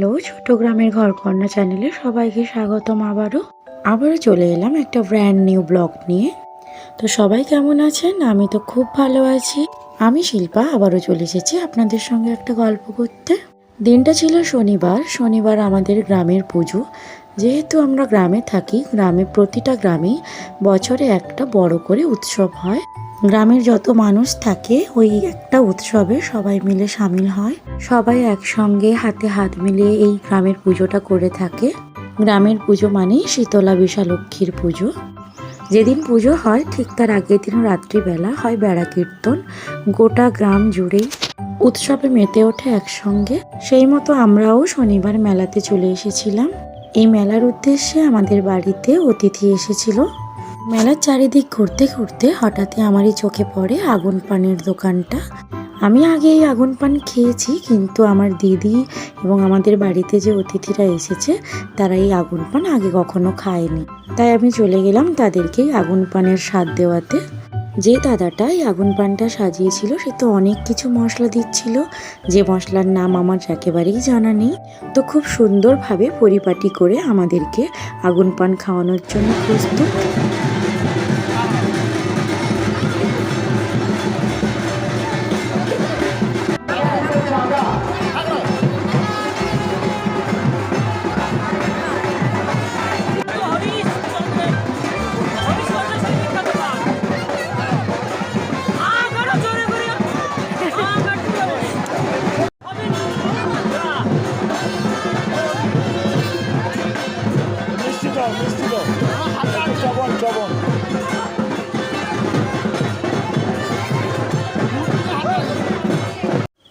Hello, ছোট গ্রামের ঘরকন্যা চ্যানেলে সবাইকে স্বাগতম। আবারও চলে এলাম একটা ব্র্যান্ড নিউ ব্লগ নিয়ে। তো সবাই কেমন আছেন? আমি তো খুব ভালো আছি। আমি শিল্পা আবারও চলে এসেছি আপনাদের সঙ্গে একটা গল্প করতে। দিনটা ছিল শনিবার আমাদের গ্রামের পুজো। যেহেতু আমরা গ্রামে থাকি, প্রতিটা গ্রামেই বছরে একটা বড় করে উৎসব হয়। গ্রামের যত মানুষ থাকে ওই একটা উৎসবে সবাই মিলে সামিল হয়। সবাই একসঙ্গে হাতে হাত মিলিয়ে এই গ্রামের পুজোটা করে থাকে। গ্রামের পুজো মানেই শীতলা বিশালক্ষীর পুজো। যেদিন পুজো হয় ঠিক তার আগের দিন রাত্রিবেলা হয় বেড়া কীর্তন। গোটা গ্রাম জুড়েই উৎসবে মেতে ওঠে একসঙ্গে। সেই মতো আমরাও শনিবার মেলাতে চলে এসেছিলাম। এই মেলার উদ্দেশ্যে আমাদের বাড়িতে অতিথি এসেছিল। মেলার চারিদিক ঘুরতে ঘুরতে হঠাৎই আমারই চোখে পড়ে আগুন পানের দোকানটা। আমি আগে এই আগুন পান খেয়েছি, কিন্তু আমার দিদি এবং আমাদের বাড়িতে যে অতিথিরা এসেছে তারা এই আগুন পান আগে কখনো খায়নি। তাই আমি চলে গেলাম তাদেরকেই আগুন পানের স্বাদ দেওয়াতে। যে দাদাটা এই আগুন পানটা সাজিয়েছিল সে তো অনেক কিছু মশলা দিচ্ছিল, যে মশলার নাম আমার একেবারেই জানা নেই। তো খুব সুন্দরভাবে পরিপাটি করে আমাদেরকে আগুন পান খাওয়ানোর জন্য প্রস্তুত।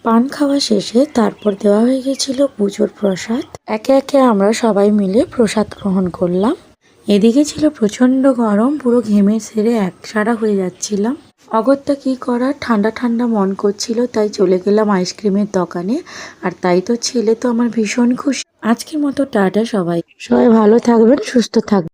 পান খাওয়া শেষে তারপর দেওয়া হয়ে গেছিল পুজোর প্রসাদ। একে একে আমরা সবাই মিলে প্রসাদ গ্রহণ করলাম। এদিকে ছিল প্রচন্ড গরম, পুরো ঘেমে সেরে একসারা হয়ে যাচ্ছিলাম। অগত্যা কি করার, ঠান্ডা ঠান্ডা মন করছিল, তাই চলে গেলাম আইসক্রিমের দোকানে। আর তাই তো ছেলে তো আমার ভীষণ খুশি। আজকের মতো টাটা সবাই ভালো থাকবেন, সুস্থ থাকবেন।